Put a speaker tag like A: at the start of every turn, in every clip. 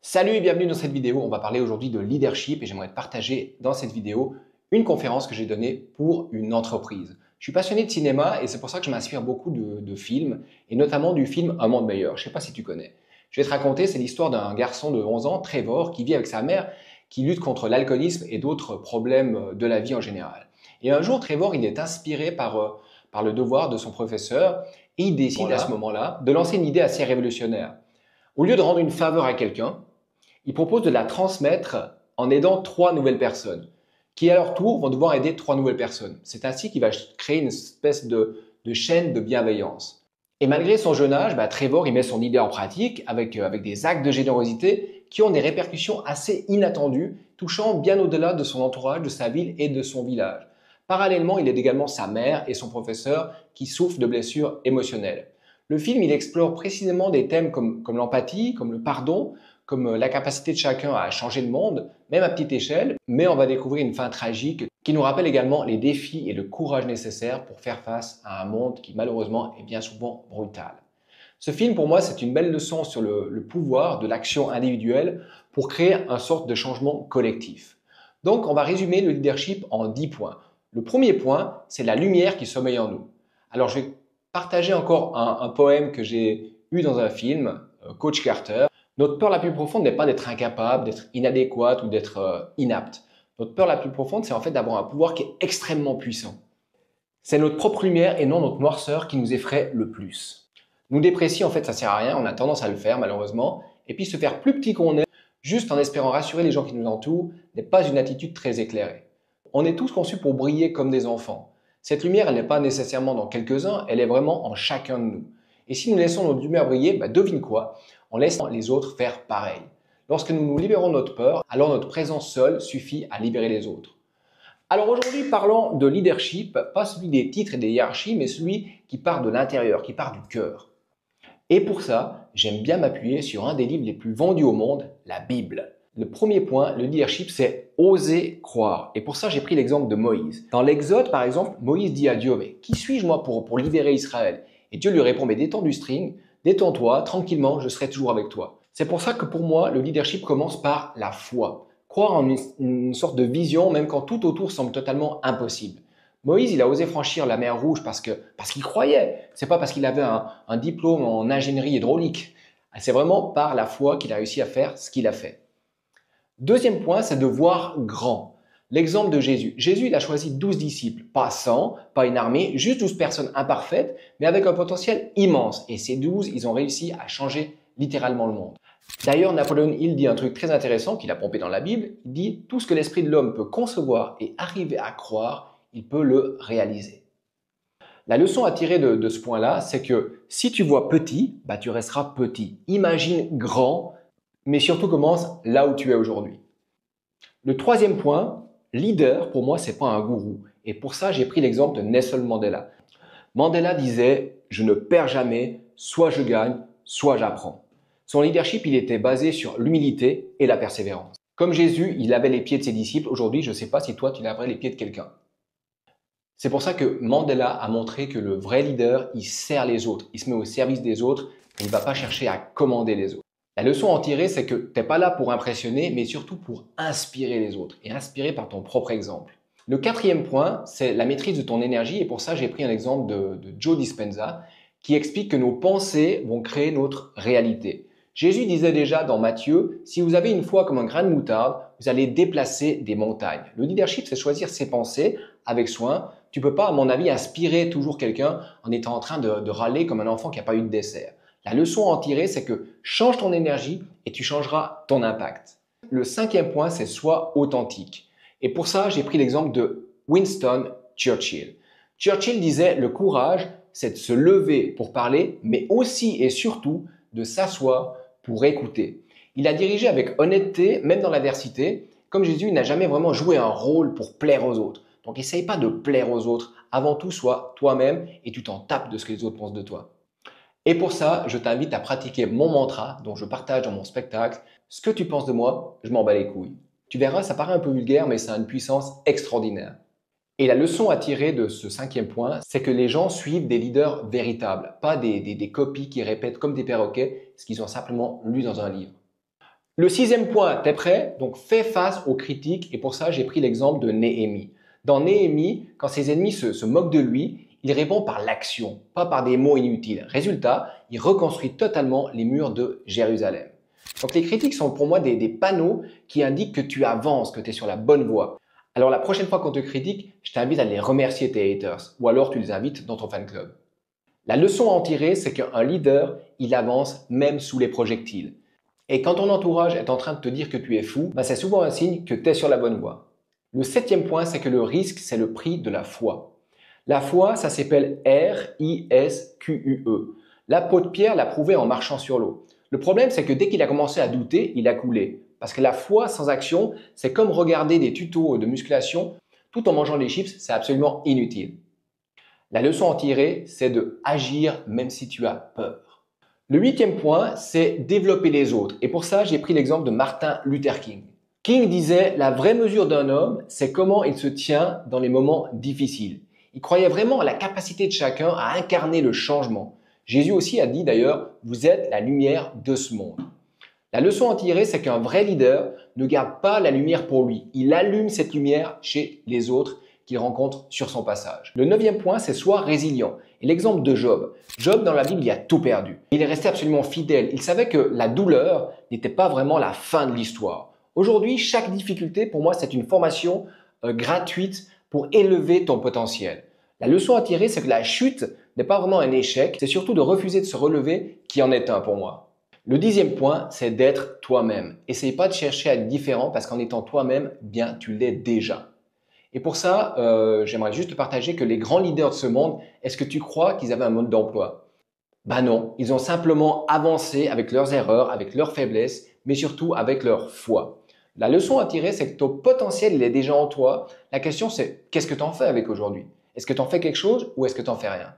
A: Salut et bienvenue dans cette vidéo. On va parler aujourd'hui de leadership et j'aimerais te partager dans cette vidéo une conférence que j'ai donnée pour une entreprise. Je suis passionné de cinéma et c'est pour ça que je m'inspire beaucoup de films et notamment du film Un monde meilleur. Je ne sais pas si tu connais. Je vais te raconter, c'est l'histoire d'un garçon de 11 ans, Trevor, qui vit avec sa mère, qui lutte contre l'alcoolisme et d'autres problèmes de la vie en général. Et un jour, Trevor, il est inspiré par le devoir de son professeur et il décide à ce moment-là de lancer une idée assez révolutionnaire. Au lieu de rendre une faveur à quelqu'un, il propose de la transmettre en aidant 3 nouvelles personnes, qui à leur tour vont devoir aider 3 nouvelles personnes. C'est ainsi qu'il va créer une espèce de chaîne de bienveillance. Et malgré son jeune âge, Trevor il met son idée en pratique avec des actes de générosité qui ont des répercussions assez inattendues, touchant bien au-delà de son entourage, de sa ville et de son village. Parallèlement, il aide également sa mère et son professeur qui souffrent de blessures émotionnelles. Le film il explore précisément des thèmes comme l'empathie, comme le pardon, comme la capacité de chacun à changer le monde, même à petite échelle, mais on va découvrir une fin tragique qui nous rappelle également les défis et le courage nécessaires pour faire face à un monde qui malheureusement est bien souvent brutal. Ce film, pour moi, c'est une belle leçon sur le pouvoir de l'action individuelle pour créer un sorte de changement collectif. Donc, on va résumer le leadership en 10 points. Le premier point, c'est la lumière qui sommeille en nous. Alors, je vais partager encore un poème que j'ai eu dans un film, Coach Carter. Notre peur la plus profonde n'est pas d'être incapable, d'être inadéquate ou d'être inapte. Notre peur la plus profonde, c'est en fait d'avoir un pouvoir qui est extrêmement puissant. C'est notre propre lumière et non notre noirceur qui nous effraie le plus. Nous déprécier, en fait, ça sert à rien. On a tendance à le faire, malheureusement. Et puis, se faire plus petit qu'on est, juste en espérant rassurer les gens qui nous entourent, n'est pas une attitude très éclairée. On est tous conçus pour briller comme des enfants. Cette lumière, elle n'est pas nécessairement dans quelques-uns, elle est vraiment en chacun de nous. Et si nous laissons notre lumière briller, devine quoi? On laisse les autres faire pareil. Lorsque nous nous libérons de notre peur, alors notre présence seule suffit à libérer les autres. Alors aujourd'hui, parlons de leadership, pas celui des titres et des hiérarchies, mais celui qui part de l'intérieur, qui part du cœur. Et pour ça, j'aime bien m'appuyer sur un des livres les plus vendus au monde, la Bible. Le premier point, le leadership, c'est oser croire. Et pour ça, j'ai pris l'exemple de Moïse. Dans l'Exode, par exemple, Moïse dit à Dieu, mais qui suis-je moi pour libérer Israël? Et Dieu lui répond, mais détends du string, détends-toi, tranquillement, je serai toujours avec toi. C'est pour ça que pour moi, le leadership commence par la foi. Croire en une sorte de vision, même quand tout autour semble totalement impossible. Moïse, il a osé franchir la mer Rouge parce qu'il croyait. C'est pas parce qu'il avait un diplôme en ingénierie hydraulique. C'est vraiment par la foi qu'il a réussi à faire ce qu'il a fait. Deuxième point, c'est de voir grand. L'exemple de Jésus. Jésus, il a choisi 12 disciples, pas 100, pas une armée, juste 12 personnes imparfaites, mais avec un potentiel immense. Et ces 12, ils ont réussi à changer littéralement le monde. D'ailleurs, Napoléon Hill dit un truc très intéressant qu'il a pompé dans la Bible. Il dit « Tout ce que l'esprit de l'homme peut concevoir et arriver à croire, il peut le réaliser ». La leçon à tirer de ce point-là, c'est que si tu vois petit, tu resteras petit. Imagine grand, mais surtout commence là où tu es aujourd'hui. Le troisième point, leader, pour moi, c'est pas un gourou. Et pour ça, j'ai pris l'exemple de Nelson Mandela. Mandela disait « Je ne perds jamais, soit je gagne, soit j'apprends ». Son leadership, il était basé sur l'humilité et la persévérance. Comme Jésus, il lavait les pieds de ses disciples. Aujourd'hui, je ne sais pas si toi, tu laverais les pieds de quelqu'un. C'est pour ça que Mandela a montré que le vrai leader, il sert les autres. Il se met au service des autres. Il ne va pas chercher à commander les autres. La leçon à en tirer, c'est que tu n'es pas là pour impressionner, mais surtout pour inspirer les autres et inspirer par ton propre exemple. Le quatrième point, c'est la maîtrise de ton énergie. Et pour ça, j'ai pris un exemple de Joe Dispenza qui explique que nos pensées vont créer notre réalité. Jésus disait déjà dans Matthieu, si vous avez une foi comme un grain de moutarde, vous allez déplacer des montagnes. Le leadership, c'est choisir ses pensées avec soin. Tu peux pas, à mon avis, inspirer toujours quelqu'un en étant en train de râler comme un enfant qui n'a pas eu de dessert. La leçon à en tirer, c'est que change ton énergie et tu changeras ton impact. Le cinquième point, c'est sois authentique. Et pour ça, j'ai pris l'exemple de Winston Churchill. Churchill disait, le courage, c'est de se lever pour parler, mais aussi et surtout de s'asseoir pour écouter. Il a dirigé avec honnêteté, même dans l'adversité. Comme Jésus, il n'a jamais vraiment joué un rôle pour plaire aux autres. Donc, essaye pas de plaire aux autres. Avant tout, sois toi-même et tu t'en tapes de ce que les autres pensent de toi. Et pour ça, je t'invite à pratiquer mon mantra dont je partage dans mon spectacle. Ce que tu penses de moi, je m'en bats les couilles. Tu verras, ça paraît un peu vulgaire, mais ça a une puissance extraordinaire. Et la leçon à tirer de ce cinquième point, c'est que les gens suivent des leaders véritables, pas des copies qui répètent comme des perroquets ce qu'ils ont simplement lu dans un livre. Le sixième point, t'es prêt? Donc fais face aux critiques et pour ça j'ai pris l'exemple de Néhémie. Dans Néhémie, quand ses ennemis se moquent de lui, il répond par l'action, pas par des mots inutiles. Résultat, il reconstruit totalement les murs de Jérusalem. Donc les critiques sont pour moi des panneaux qui indiquent que tu avances, que tu es sur la bonne voie. Alors la prochaine fois qu'on te critique, je t'invite à les remercier tes haters ou alors tu les invites dans ton fan club. La leçon à en tirer, c'est qu'un leader, il avance même sous les projectiles. Et quand ton entourage est en train de te dire que tu es fou, c'est souvent un signe que tu es sur la bonne voie. Le septième point, c'est que le risque, c'est le prix de la foi. La foi, ça s'appelle R-I-S-Q-U-E. L'apôtre Pierre l'a prouvé en marchant sur l'eau. Le problème, c'est que dès qu'il a commencé à douter, il a coulé. Parce que la foi sans action, c'est comme regarder des tutos de musculation tout en mangeant des chips, c'est absolument inutile. La leçon à en tirer, c'est de agir même si tu as peur. Le huitième point, c'est développer les autres. Et pour ça, j'ai pris l'exemple de Martin Luther King. King disait, la vraie mesure d'un homme, c'est comment il se tient dans les moments difficiles. Il croyait vraiment à la capacité de chacun à incarner le changement. Jésus aussi a dit d'ailleurs, vous êtes la lumière de ce monde. La leçon à tirer, c'est qu'un vrai leader ne garde pas la lumière pour lui. Il allume cette lumière chez les autres qu'il rencontre sur son passage. Le neuvième point, c'est sois résilient. Et l'exemple de Job. Job, dans la Bible, il a tout perdu. Il est resté absolument fidèle. Il savait que la douleur n'était pas vraiment la fin de l'histoire. Aujourd'hui, chaque difficulté, pour moi, c'est une formation gratuite pour élever ton potentiel. La leçon à tirer, c'est que la chute n'est pas vraiment un échec, c'est surtout de refuser de se relever qui en est un pour moi. Le dixième point, c'est d'être toi-même. Essaye pas de chercher à être différent parce qu'en étant toi-même, bien, tu l'es déjà. Et pour ça, j'aimerais juste te partager que les grands leaders de ce monde, est-ce que tu crois qu'ils avaient un mode d'emploi? Ben non, ils ont simplement avancé avec leurs erreurs, avec leurs faiblesses, mais surtout avec leur foi. La leçon à tirer, c'est que ton potentiel, il est déjà en toi. La question, c'est qu'est-ce que tu en fais avec aujourd'hui? Est-ce que tu en fais quelque chose ou est-ce que tu n'en fais rien?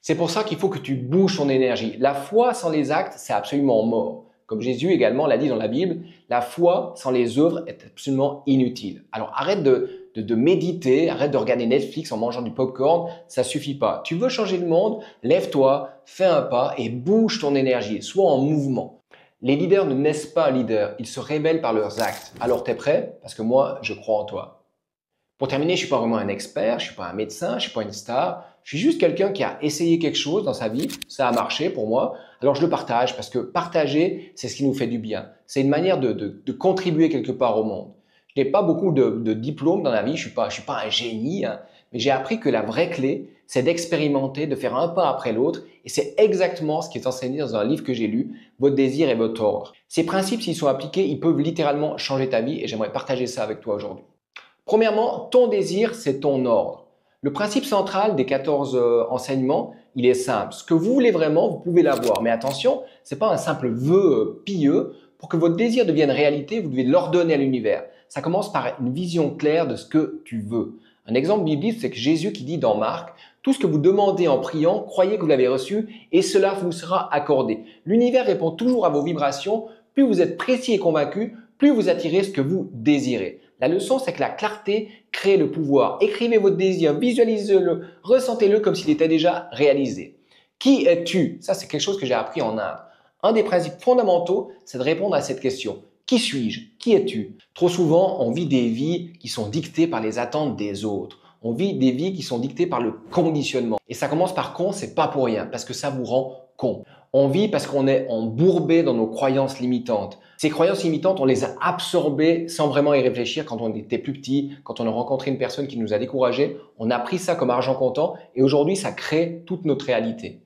A: C'est pour ça qu'il faut que tu bouges ton énergie. La foi sans les actes, c'est absolument mort. Comme Jésus également l'a dit dans la Bible, la foi sans les œuvres est absolument inutile. Alors arrête de méditer, arrête de regarder Netflix en mangeant du popcorn, ça suffit pas. Tu veux changer le monde, lève-toi, fais un pas et bouge ton énergie, sois en mouvement. Les leaders ne naissent pas leaders, ils se révèlent par leurs actes. Alors t'es prêt? Parce que moi, je crois en toi. Pour terminer, je suis pas vraiment un expert, je suis pas un médecin, je suis pas une star. Je suis juste quelqu'un qui a essayé quelque chose dans sa vie, ça a marché pour moi. Alors je le partage parce que partager, c'est ce qui nous fait du bien. C'est une manière de contribuer quelque part au monde. Je n'ai pas beaucoup de diplômes dans la vie, je suis pas un génie, hein, mais j'ai appris que la vraie clé, c'est d'expérimenter, de faire un pas après l'autre. Et c'est exactement ce qui est enseigné dans un livre que j'ai lu, Votre désir et votre ordre. Ces principes, s'ils sont appliqués, ils peuvent littéralement changer ta vie et j'aimerais partager ça avec toi aujourd'hui. Premièrement, ton désir, c'est ton ordre. Le principe central des 14 enseignements, il est simple. Ce que vous voulez vraiment, vous pouvez l'avoir. Mais attention, ce n'est pas un simple vœu pieux. Pour que votre désir devienne réalité, vous devez l'ordonner à l'univers. Ça commence par une vision claire de ce que tu veux. Un exemple biblique, c'est que Jésus qui dit dans Marc, « Tout ce que vous demandez en priant, croyez que vous l'avez reçu et cela vous sera accordé. » L'univers répond toujours à vos vibrations. Plus vous êtes précis et convaincu, plus vous attirez ce que vous désirez. La leçon, c'est que la clarté crée le pouvoir. Écrivez votre désir, visualisez-le, ressentez-le comme s'il était déjà réalisé. Qui es-tu? Ça, c'est quelque chose que j'ai appris en Inde. Un des principes fondamentaux, c'est de répondre à cette question. Qui suis-je? Qui es-tu? Trop souvent, on vit des vies qui sont dictées par les attentes des autres. On vit des vies qui sont dictées par le conditionnement. Et ça commence par con, c'est pas pour rien, parce que ça vous rend con. On vit parce qu'on est embourbé dans nos croyances limitantes. Ces croyances limitantes, on les a absorbées sans vraiment y réfléchir quand on était plus petit, quand on a rencontré une personne qui nous a découragés. On a pris ça comme argent comptant et aujourd'hui, ça crée toute notre réalité.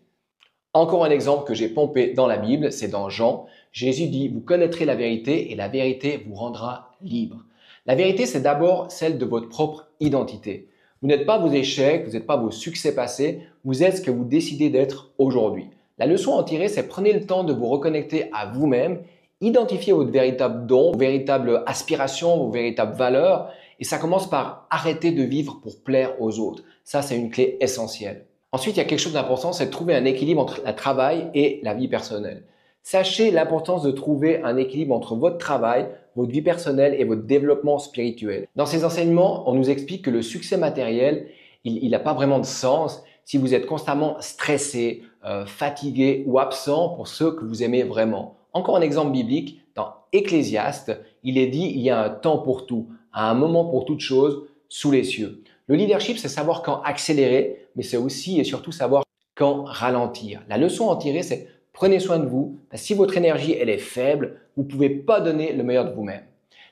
A: Encore un exemple que j'ai pompé dans la Bible, c'est dans Jean. Jésus dit, vous connaîtrez la vérité et la vérité vous rendra libre. La vérité, c'est d'abord celle de votre propre identité. Vous n'êtes pas vos échecs, vous n'êtes pas vos succès passés, vous êtes ce que vous décidez d'être aujourd'hui. La leçon à en tirer, c'est prenez le temps de vous reconnecter à vous-même, identifiez votre véritable don, vos véritables aspirations, vos véritables valeurs et ça commence par arrêter de vivre pour plaire aux autres. Ça, c'est une clé essentielle. Ensuite, il y a quelque chose d'important, c'est de trouver un équilibre entre le travail et la vie personnelle. Sachez l'importance de trouver un équilibre entre votre travail, votre vie personnelle et votre développement spirituel. Dans ces enseignements, on nous explique que le succès matériel, il n'a pas vraiment de sens si vous êtes constamment stressé, fatigué ou absent pour ceux que vous aimez vraiment. Encore un exemple biblique, dans Ecclésiaste, il est dit, il y a un temps pour tout, à un moment pour toute chose sous les cieux. Le leadership, c'est savoir quand accélérer, mais c'est aussi et surtout savoir quand ralentir. La leçon à en tirer, c'est prenez soin de vous. Si votre énergie, elle est faible, vous ne pouvez pas donner le meilleur de vous-même.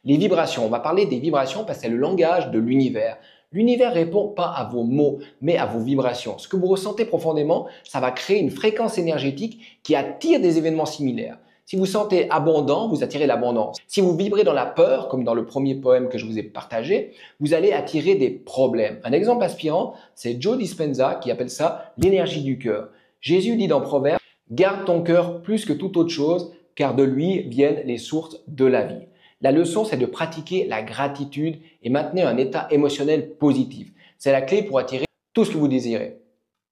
A: Les vibrations, on va parler des vibrations parce que c'est le langage de l'univers. L'univers répond pas à vos mots, mais à vos vibrations. Ce que vous ressentez profondément, ça va créer une fréquence énergétique qui attire des événements similaires. Si vous sentez abondant, vous attirez l'abondance. Si vous vibrez dans la peur, comme dans le premier poème que je vous ai partagé, vous allez attirer des problèmes. Un exemple inspirant, c'est Joe Dispenza qui appelle ça l'énergie du cœur. Jésus dit dans Proverbes, « Garde ton cœur plus que toute autre chose, car de lui viennent les sources de la vie. » La leçon, c'est de pratiquer la gratitude et maintenir un état émotionnel positif. C'est la clé pour attirer tout ce que vous désirez.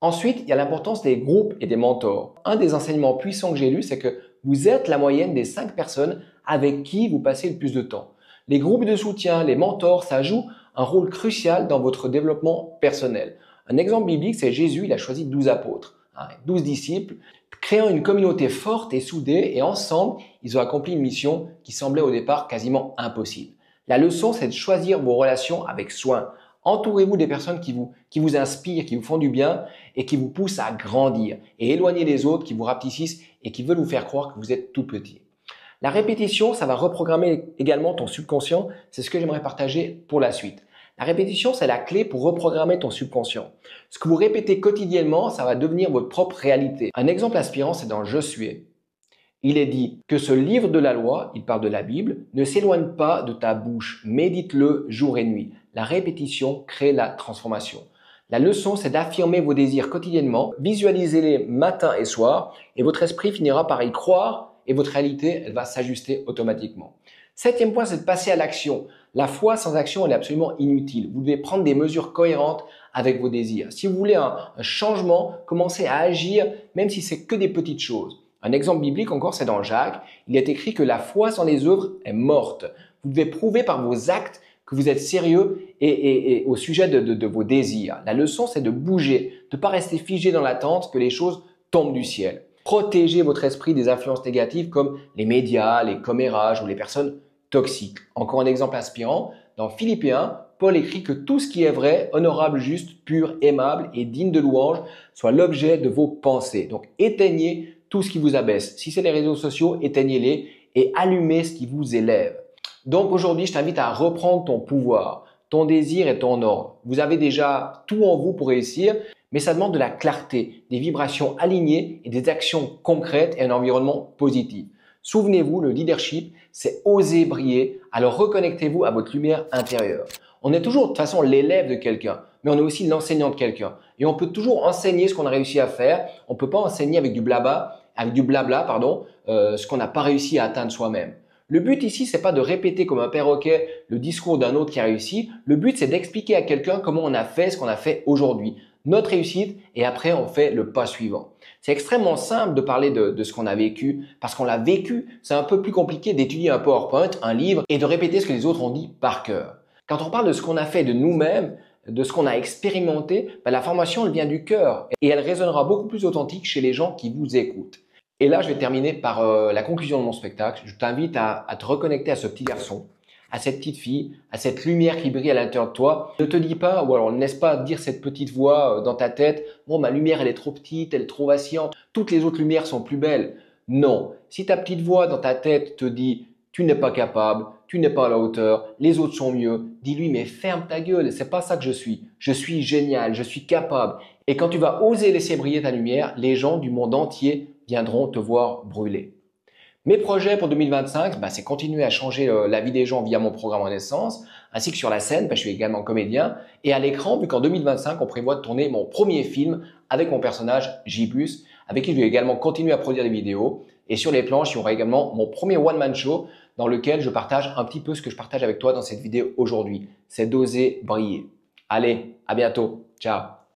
A: Ensuite, il y a l'importance des groupes et des mentors. Un des enseignements puissants que j'ai lu, c'est que vous êtes la moyenne des 5 personnes avec qui vous passez le plus de temps. Les groupes de soutien, les mentors, ça joue un rôle crucial dans votre développement personnel. Un exemple biblique, c'est Jésus, il a choisi 12 apôtres, 12 disciples, créant une communauté forte et soudée, et ensemble, ils ont accompli une mission qui semblait au départ quasiment impossible. La leçon, c'est de choisir vos relations avec soin. Entourez-vous des personnes qui vous inspirent, qui vous font du bien et qui vous poussent à grandir. Et éloignez les autres qui vous rapetissent et qui veulent vous faire croire que vous êtes tout petit. La répétition, ça va reprogrammer également ton subconscient. C'est ce que j'aimerais partager pour la suite. La répétition, c'est la clé pour reprogrammer ton subconscient. Ce que vous répétez quotidiennement, ça va devenir votre propre réalité. Un exemple inspirant, c'est dans Josué. Il est dit que ce livre de la loi, il parle de la Bible, ne s'éloigne pas de ta bouche, médite-le jour et nuit. La répétition crée la transformation. La leçon, c'est d'affirmer vos désirs quotidiennement, visualisez-les matin et soir, et votre esprit finira par y croire, et votre réalité, elle va s'ajuster automatiquement. 7e point, c'est de passer à l'action. La foi sans action, elle est absolument inutile. Vous devez prendre des mesures cohérentes avec vos désirs. Si vous voulez un changement, commencez à agir, même si c'est que des petites choses. Un exemple biblique encore, c'est dans Jacques. Il est écrit que la foi sans les œuvres est morte. Vous devez prouver par vos actes que vous êtes sérieux et au sujet de vos désirs. La leçon, c'est de bouger, de ne pas rester figé dans l'attente que les choses tombent du ciel. Protégez votre esprit des influences négatives comme les médias, les commérages ou les personnes toxiques. Encore un exemple inspirant, dans Philippiens, Paul écrit que tout ce qui est vrai, honorable, juste, pur, aimable et digne de louange soit l'objet de vos pensées. Donc éteignez tout ce qui vous abaisse. Si c'est les réseaux sociaux, éteignez-les et allumez ce qui vous élève. Donc aujourd'hui, je t'invite à reprendre ton pouvoir, ton désir et ton ordre. Vous avez déjà tout en vous pour réussir, mais ça demande de la clarté, des vibrations alignées et des actions concrètes et un environnement positif. Souvenez-vous, le leadership, c'est oser briller, alors reconnectez-vous à votre lumière intérieure. On est toujours de toute façon l'élève de quelqu'un, mais on est aussi l'enseignant de quelqu'un. Et on peut toujours enseigner ce qu'on a réussi à faire. On ne peut pas enseigner avec du blabla, ce qu'on n'a pas réussi à atteindre soi-même. Le but ici, c'est pas de répéter comme un perroquet le discours d'un autre qui a réussi. Le but, c'est d'expliquer à quelqu'un comment on a fait ce qu'on a fait aujourd'hui, notre réussite, et après, on fait le pas suivant. C'est extrêmement simple de parler de ce qu'on a vécu parce qu'on l'a vécu. C'est un peu plus compliqué d'étudier un PowerPoint, un livre et de répéter ce que les autres ont dit par cœur. Quand on parle de ce qu'on a fait de nous-mêmes, de ce qu'on a expérimenté, la formation, elle vient du cœur et elle résonnera beaucoup plus authentique chez les gens qui vous écoutent. Et là, je vais terminer par la conclusion de mon spectacle. Je t'invite à te reconnecter à ce petit garçon, à cette petite fille, à cette lumière qui brille à l'intérieur de toi. Ne te dis pas, ou alors ne laisse pas dire cette petite voix dans ta tête, « Bon, ma lumière, elle est trop petite, elle est trop vacillante, toutes les autres lumières sont plus belles. » Non. Si ta petite voix dans ta tête te dit « Tu n'es pas capable, tu n'es pas à la hauteur, les autres sont mieux », dis-lui « Mais ferme ta gueule, c'est pas ça que je suis. Je suis génial, je suis capable. » Et quand tu vas oser laisser briller ta lumière, les gens du monde entier viendront te voir brûler. Mes projets pour 2025, c'est continuer à changer la vie des gens via mon programme en essence, ainsi que sur la scène, je suis également comédien, et à l'écran, vu qu'en 2025, on prévoit de tourner mon premier film avec mon personnage J-Bus, avec qui je vais également continuer à produire des vidéos. Et sur les planches, il y aura également mon premier one-man show dans lequel je partage un petit peu ce que je partage avec toi dans cette vidéo aujourd'hui. C'est d'oser briller. Allez, à bientôt. Ciao.